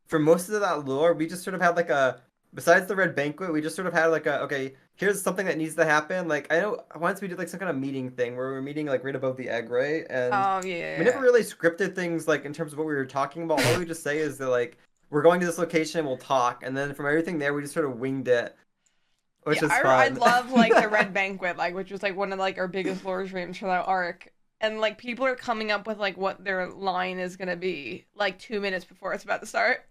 for most of that lore, we just sort of had like a besides the red banquet, we just sort of had like a okay, here's something that needs to happen. Like I know once we did like some kind of meeting thing where we were meeting like right above the egg, right? And Oh yeah, we never yeah. really scripted things like in terms of what we were talking about. All we just say is that like we're going to this location, we'll talk, and then from everything there, we just sort of winged it, which Yeah, is I fun. love like the Red Banquet, like which was like one of like our biggest lore streams for that arc. And like people are coming up with like what their line is gonna be like 2 minutes before it's about to start.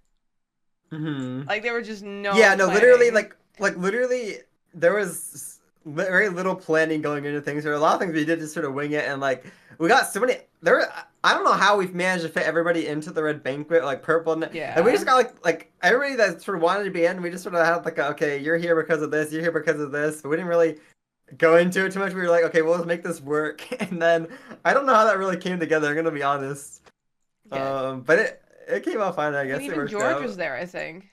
Hmm. Like there was just no Yeah, no, literally, planning. literally, there was very little planning going into things. There were a lot of things we did just sort of wing it, and like we got so many. There, were, I don't know how we've managed to fit everybody into the red banquet, like purple, and we just Yeah. got like everybody that sort of wanted to be in. We just sort of had like, okay, you're here because of this, you're here because of this, but we didn't really go into it too much. We were like, okay, well, let's make this work, and then I don't know how that really came together. I'm gonna be honest, Yeah. but it came out fine. I And guess it even worked George was out. there, I think.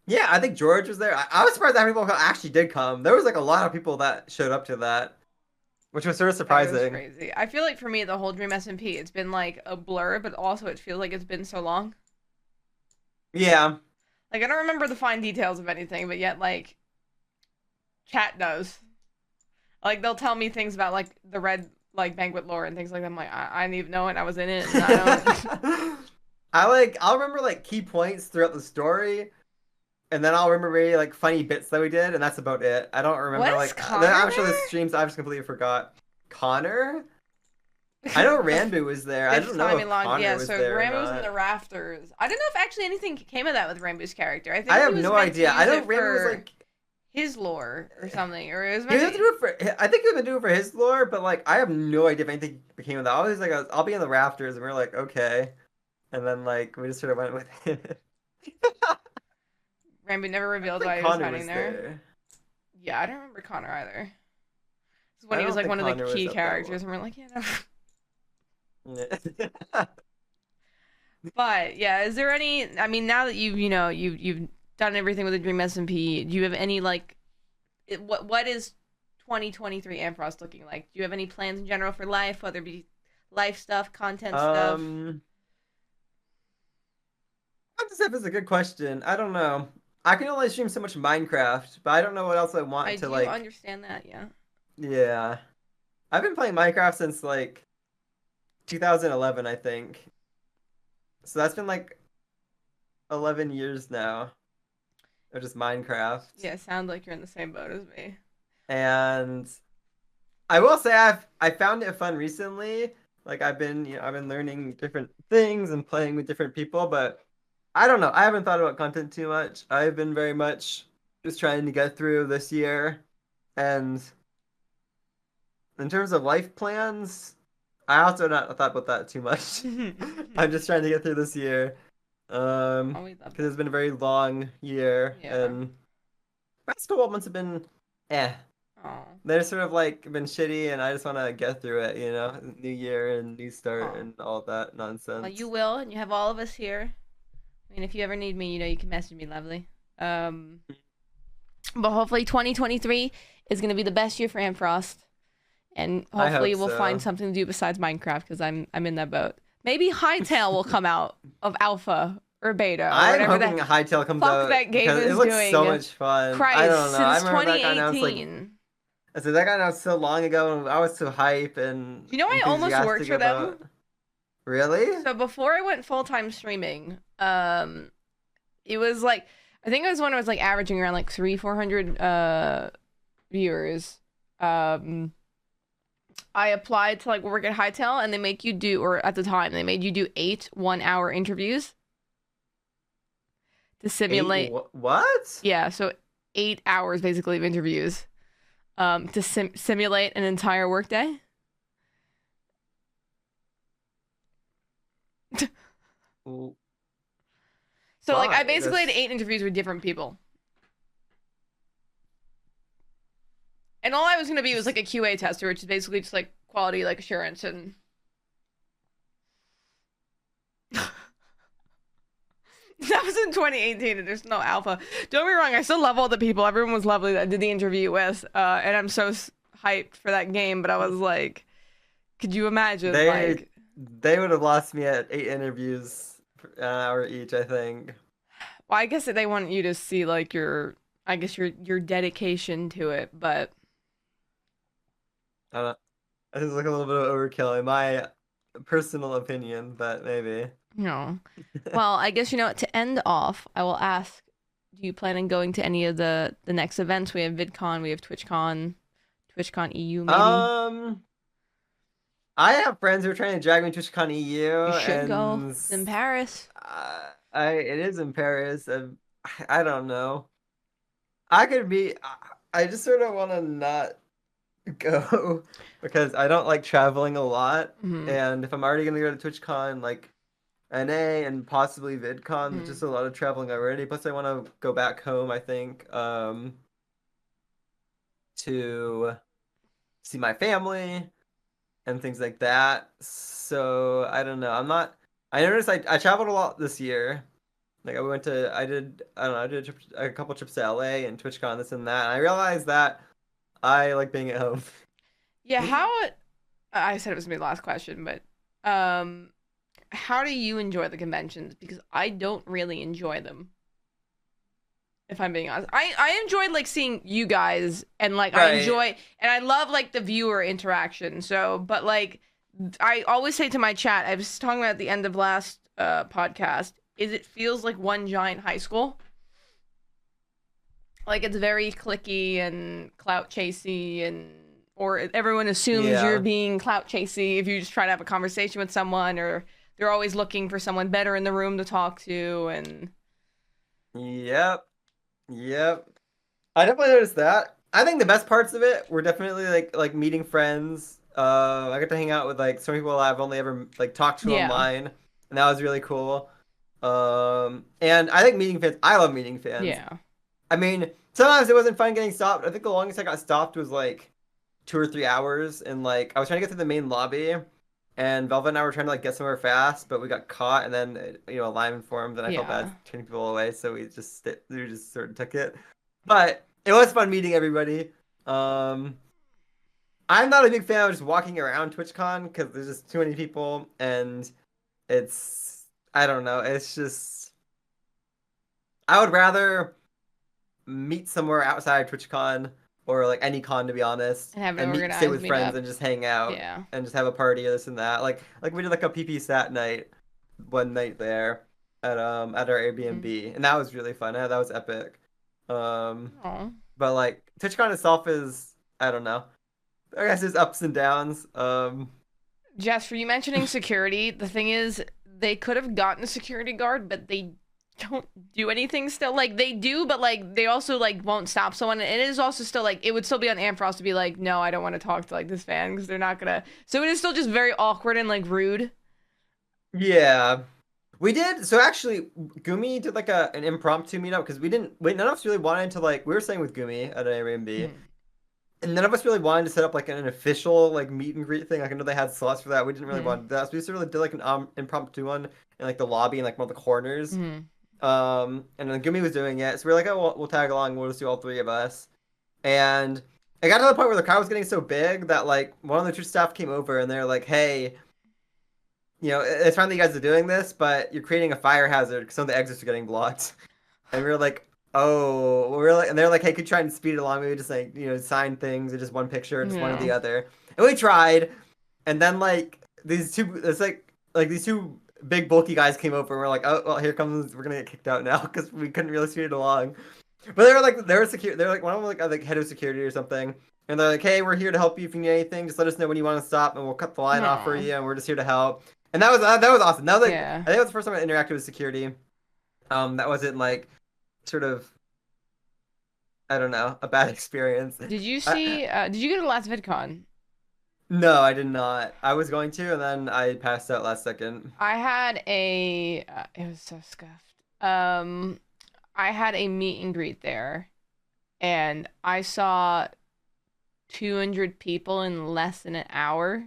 Yeah, I think George was there. I was surprised that many people actually did come. There was like a lot of people that showed up to that, which was sort of That was surprising. crazy. I feel like for me the whole Dream SMP, it's been like a blur, but also it feels like it's been so long. Yeah. Like I don't remember the fine details of anything, but yet like chat does. Like they'll tell me things about like the red like banquet lore and things like that. I'm like, I didn't even know it. I was in it, and I don't. I'll remember like key points throughout the story, and then I'll remember maybe like funny bits that we did, and that's about it. I don't remember Was like Connor I'm sure the there? streams I've just completely forgot. Connor? I know The Ranbu was there. I fifth don't know time he if logged. Connor Yeah, was so there or Rambo's in the not. rafters. I don't know if actually anything came of that with Rambo's character. I I think he have was no meant to idea. I use know it Ranbu was for like his lore or something, or it was he meant would have to to. do it for. I think he would do it for his lore, but like I have no idea if anything became of that. I was like, I'll be in the rafters, and we are like, okay, and then like we just sort of went with it. Rambo never I don't revealed think why he was Connor hiding was there. there. Yeah, I don't remember Connor either. This is when I he was don't like think one of the Connor was key at that characters, one. and we're like, yeah, no. Yeah. But yeah, is there any? I mean, now that you've done everything with the Dream SMP, do you have any like what is 2023 Antfrost looking like? Do you have any plans in general for life, whether it be life stuff, content stuff? um, this is a good question. I don't know. I can only stream so much Minecraft, but I don't know what else I I want to do like. understand that, yeah. Yeah, I've been playing Minecraft since like 2011, I think. So that's been like 11 years now of just Minecraft. Yeah, sounds like you're in the same boat as me. And I will say I found it fun recently. Like I've been learning different things and playing with different people, but I don't know. I haven't thought about content too much. I've been very much just trying to get through this year. And in terms of life plans, I also not thought about that too much. I'm just trying to get through this year. Oh, we love Because that. it's been a very long year Yeah. and past couple of months have been eh. Oh. They're sort of like been shitty and I just want to get through it, you know? New year and new start Oh. and all that Well, you nonsense. will, and you have all of us here. I mean, if you ever need me, you know, you can message me, lovely. Um, but hopefully 2023 is going to be the best year for Antfrost. And I hopefully hope we'll find so. something to do besides Minecraft because I'm in that boat. Maybe Hytale will come out of alpha or beta or I'm whatever hoping the Hytale comes fuck out that game because it is looks so doing. much fun. I Christ, don't know. I since remember that got announced like 2018. I said that got announced so long ago and I was so hype and Do you know I almost worked enthusiastic for them? about. Really? So before I went full time streaming, it was like I think it was when I was like averaging around like 300-400 viewers. Um, I applied to like work at Hytale, and they make you do, or at the time they made you do 8 1-hour interviews to simulate. What? Yeah, so 8 hours basically of interviews, to simulate an entire workday. W- So like I Why? basically had That's 8 interviews with different people. And all I was gonna be was just like a QA tester, which is basically just like quality like assurance and that was in 2018 and there's no alpha. Don't be wrong, I still love all the people. Everyone was lovely that I did the interview with. And I'm so hyped for that game, but I was like, could you imagine they like they would have lost me at 8 interviews for an hour each, I think. well, I guess that they want you to see like your I guess your dedication to it, but I don't know. I think it's like a little bit of overkill in my personal opinion, but maybe. you know. Well, I guess you know what, to end off, I will ask, do you plan on going to any of the next events? We have VidCon, we have TwitchCon, TwitchCon EU maybe. Um, I have friends who are trying to drag me to TwitchCon EU, You should go. and It's in Paris. I it is in Paris. I don't know. I could be. I just sort of want to not go because I don't like traveling a lot, Mm-hmm. and if I'm already gonna go to TwitchCon, like NA and possibly VidCon, there's Mm-hmm. just a lot of traveling already. Plus, I want to go back home. I think to see my family and things like that. So I don't know. I'm not. I noticed I traveled a lot this year. Like I don't know, I did a couple trips to LA and TwitchCon, this and that. And I realized that I like being at home. Yeah, how I said it was my last question, but um how do you enjoy the conventions? Because I don't really enjoy them. If I'm being honest, I enjoyed like seeing you guys and like I Right. enjoy and I love like the viewer interaction. So, but like I always say to my chat, I was talking about at the end of last podcast, is it feels like one giant high school. Like it's very clicky and clout chasey and or everyone assumes you're Yeah. being clout chasey if you just try to have a conversation with someone or they're always looking for someone better in the room to talk to and Yep. Yep. I definitely noticed that. I think the best parts of it were definitely like meeting friends. I got to hang out with like some people I've only ever like talked to yeah. online, and that was really cool. And I think meeting fans. I love meeting fans. Yeah. I mean, sometimes it wasn't fun getting stopped. I think the longest I got stopped was like 2 or 3 hours, and like I was trying to get to the main lobby, and Velvet and I were trying to like get somewhere fast, but we got caught, and then a line formed, and I felt bad Yeah. turning people away, so we just sort of took it. But it was fun meeting everybody. Um, I'm not a big fan of just walking around TwitchCon because there's just too many people, and it's I don't know. It's just I would rather meet somewhere outside TwitchCon or like any con to be honest, And have an and stay organized with friends meetup. and just hang out Yeah. and just have a party or this and that. Like we did like a PP sat night one night there. at our Airbnb, and that was really fun. That was epic. Oh. But like TwitchCon itself is, I don't know. I guess there's ups and downs. Jess, for you mentioning security, the thing is, they could have gotten a security guard, but they don't do anything still. Like, they do, but, like, they also, like, won't stop someone. And it is also still, like, it would still be on Antfrost to be like, no, I don't want to talk to, like, this fan, because they're not gonna... So it is still just very awkward and, like, rude. Yeah. We did, so actually, Gumi did, like, an impromptu meetup, because none of us really wanted to, like, we were staying with Gumi at an Airbnb, and none of us really wanted to set up, like, an official, like, meet and greet thing. Like, I know they had slots for that. We didn't really want that, so we just really did, like, an impromptu one in, like, the lobby and, like, one of the corners. And then Gumi was doing it, so we were like, oh, we'll tag along, we'll just do all three of us. And it got to the point where the crowd was getting so big that, like, one of the Twitch staff came over, and they're like, hey, you know, it's fine that you guys are doing this, but you're creating a fire hazard because some of the exits are getting blocked. And we were like, oh, we're like, and they're like, hey, could you try and speed it along? Maybe just like, you know, sign things or just one picture, or just one or the other. And we tried, and then like it's like these two big bulky guys came over, and we're like, oh, well, here comes, we're gonna get kicked out now because we couldn't really speed it along. But they were secure. They're like one of them, like head of security or something. And they're like, hey, we're here to help you if you need anything. Just let us know when you want to stop, and we'll cut the line off for you, and we're just here to help. And that was awesome. That was like, I think that was the first time I interacted with security. That wasn't like sort of, I don't know, a bad experience. Did you see? Did you go to the last VidCon? No, I did not. I was going to, and then I passed out last second. I had a. It was so scuffed. I had a meet and greet there, and I saw 200 people in less than an hour.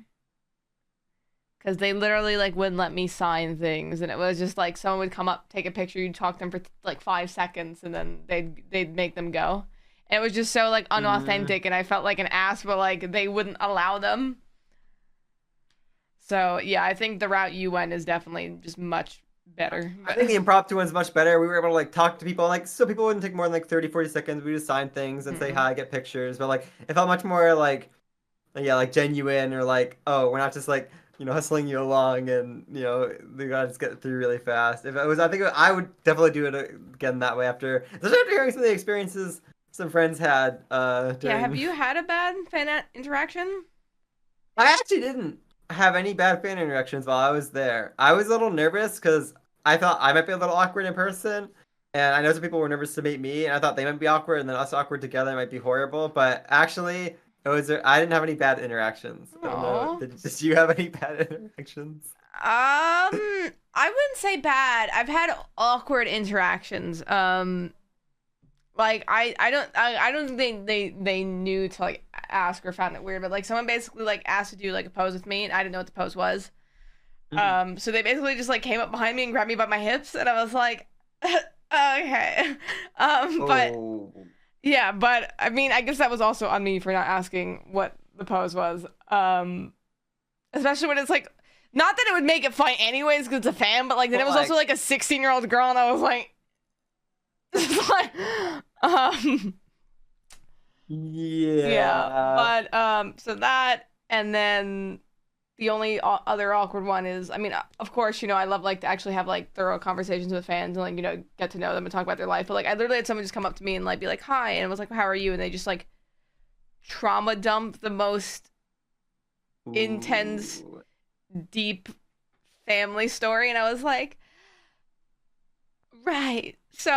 Because they literally, like, wouldn't let me sign things. And it was just, like, someone would come up, take a picture, you'd talk to them for, like, 5 seconds, and then they'd make them go. And it was just so, like, unauthentic, and I felt like an ass, but, like, they wouldn't allow them. So, yeah, I think the route you went is definitely just much better. I think the impromptu one's much better. We were able to, like, talk to people, and, like, so people wouldn't take more than, like, 30, 40 seconds. We just sign things and say hi, get pictures. But, like, it felt much more, like, yeah, like, genuine, or, like, oh, we're not just, like, you know, hustling you along, and you know, they gotta just get through really fast. If it was, I think I would definitely do it again that way especially after hearing some of the experiences some friends had. Yeah, have you had a bad fan interaction? I actually didn't have any bad fan interactions while I was there. I was a little nervous because I thought I might be a little awkward in person, and I know some people were nervous to meet me, and I thought they might be awkward, and then us awkward together might be horrible. But actually, I didn't have any bad interactions. I don't know. Did you have any bad interactions? I wouldn't say bad. I've had awkward interactions. Like I don't think they knew to like ask or found it weird, but like someone basically like asked to do like a pose with me, and I didn't know what the pose was. So they basically just like came up behind me and grabbed me by my hips, and I was like, okay. But. Yeah, but I mean, I guess that was also on me for not asking what the pose was. Especially when it's like, not that it would make it fun anyways because it's a fan, but like then it was also like a 16-year-old girl, and I was like, yeah. But so that, and then the only other awkward one is, I mean, of course, you know, I love like to actually have like thorough conversations with fans and like, you know, get to know them and talk about their life. But like, I literally had someone just come up to me and like be like, hi, and I was like, how are you? And they just like trauma dump the most intense, deep family story, and I was like, right. So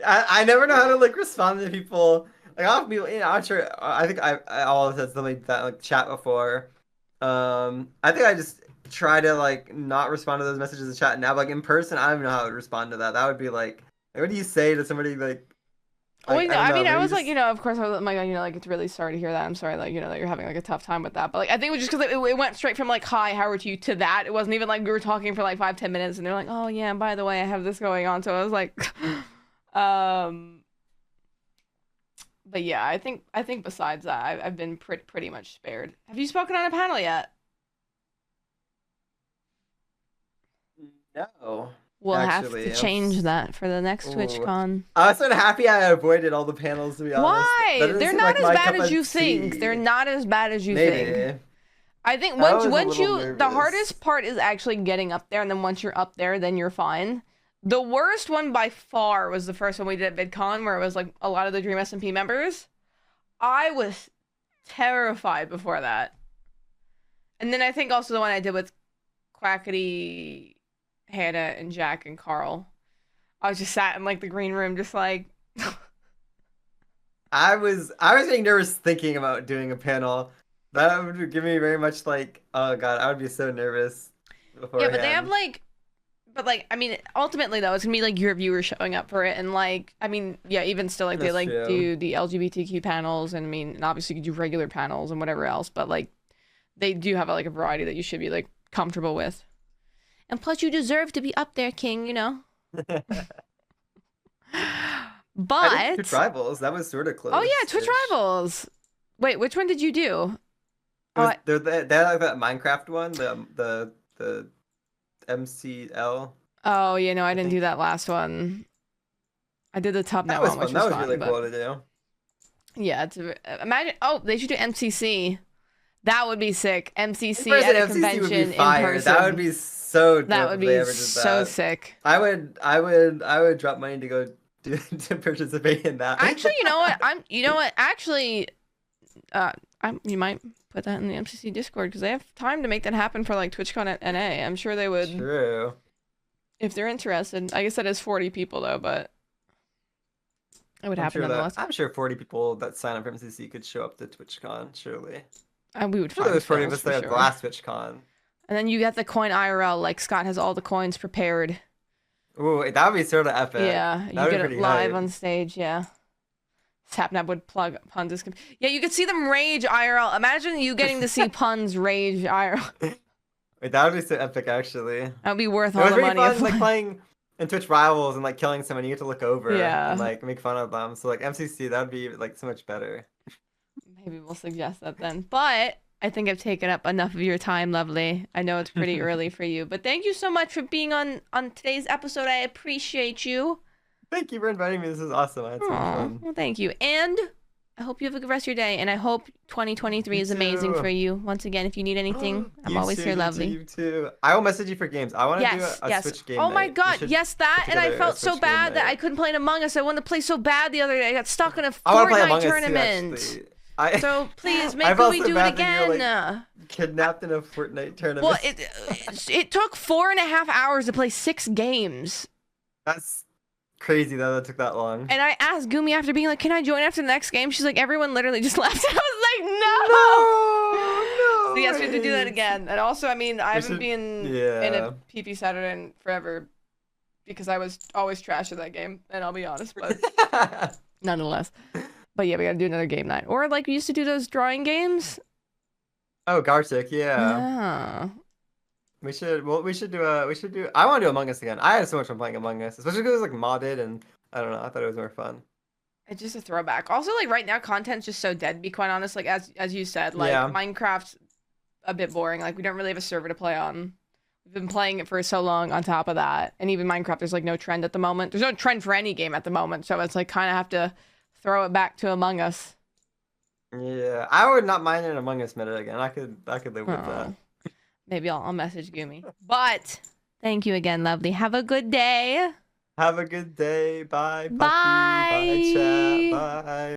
I never know how to like respond to people. Like, I'll be, you know, I'm sure. I think I all said something like that like chat before. I think I just try to like not respond to those messages in chat now. But like in person, I don't even know how to respond to that. That would be like, what do you say to somebody like? Well, no, I mean, I was just... like, you know, of course, I was like, you know, like, it's really sorry to hear that. I'm sorry, like, you know, that you're having like a tough time with that. But like, I think it was just because it went straight from like, hi, how are you, to that. It wasn't even like we were talking for like 5-10 minutes, and they're like, oh yeah, by the way, I have this going on. So I was like, But yeah, I think besides that, I've been pretty much spared. Have you spoken on a panel yet? No. We'll have to change that for the next TwitchCon. I was sort of happy I avoided all the panels, to be honest. Why? They're not as bad as you think. They're not as bad as you think. I think I once was a once little the nervous. hardest part is actually getting up there, and then once you're up there, then you're fine. The worst one by far was the first one we did at VidCon, where it was like a lot of the Dream SMP members. I was terrified before that. And then I think also the one I did with Quackity, Hannah, and Jack and Carl. I was just sat in like the green room, just like. I was getting nervous thinking about doing a panel. That would give me very much like, oh god, I would be so nervous Yeah, but they have beforehand. like, but like, I mean, ultimately though, it's gonna be like your viewers showing up for it, and like, I mean, yeah, even still, like they That's like true. do the LGBTQ panels, and I mean, and obviously you could do regular panels and whatever else, but like, they do have like a variety that you should be like comfortable with. And plus, you deserve to be up there, King. You know. I did Twitch But Rivals. That was sort of oh yeah, Twitch close-ish. Rivals. Wait, which one did you do? It Oh, was they had like that Minecraft one, the MCL, oh, you know, I I didn't do think. that last one. I did the That Tubnet was one, which fun. That was was fun, really but cool to do. yeah, it's imagine. Oh, they should do MCC. That would be sick. In MCC person, at a MCC would be convention in fire. That would person. be so That dope would if they be ever did so that. sick. I would drop money to go to participate in that. Actually, you know what? You know what? Actually, you might put that in the MCC Discord because they have time to make that happen for like TwitchCon at NA. I'm sure they would True. if they're interested. I guess that is 40 people though, but it would happen nonetheless. I'm sure 40 people that sign up for MCC could show up to TwitchCon, surely. We would I'm sure there find was 40 of fills us for there at the sure. last TwitchCon. And then you get the coin IRL, like Scott has all the coins prepared. Ooh, that would be sort of epic. Yeah, you That would get be it pretty live hype. on stage, yeah. Sapnap would plug puns. Yeah, you could see them rage IRL. Imagine you getting to see puns rage IRL. Wait, that would be so epic, actually. It That would be worth all was the really money. fun, like playing in Twitch Rivals and like killing someone. You get to look over Yeah. and like make fun of them. So like MCC, that would be like so much better. Maybe we'll suggest that then. But I think I've taken up enough of your time, lovely. I know it's pretty early for you, but thank you so much for being on today's episode. I appreciate you. Thank you for inviting me. This is awesome. I had so much Aw, fun. well, thank you. And I hope you have a good rest of your day. And I hope 2023 You is amazing too. for you. Once again, if you need anything, I'm You always too, here, you too, lovely. you too. I will message you for games. I want to do Yes, a yes. Switch game Oh my night. We god, should yes, that. put And I together a felt so Switch game bad that I night. couldn't play Among Us. I wanted to play so bad the other day. I got stuck in a I want to play Among Fortnite Us too, tournament. actually. So please, I maybe felt we so do it bad that you were, again. kidnapped in a Fortnite tournament. Well, it took 4.5 hours to play 6 games. That's crazy that took that long. And I asked Gumi after being like, "Can I join after the next game?" She's like, "Everyone literally just left." I was like, "No." No, So yes, we have to do that wait. again. And also, I mean, I haven't should- been in yeah. a PP Saturday in forever because I was always trash at that game, and I'll be honest, but nonetheless. But yeah, we gotta do another game night. Or like we used to do those drawing games. Oh, Gartic, yeah. Yeah. We should. Well, we should do. I want to do Among Us again. I had so much fun playing Among Us, especially because it was like modded and I don't know. I thought it was more fun. It's just a throwback. Also, like right now, content's just so dead. To be quite honest, like as you said, like Yeah. Minecraft's a bit boring. Like we don't really have a server to play on. We've been playing it for so long. On top of that, and even Minecraft, there's like no trend at the moment. There's no trend for any game at the moment. So it's like kind of have to throw it back to Among Us. Yeah, I would not mind an Among Us meta again. I could live with that. Oh. Maybe I'll message Gumi. But thank you again, lovely. Have a good day. Have a good day. Bye, Puffy. Bye. Bye, chat. Bye.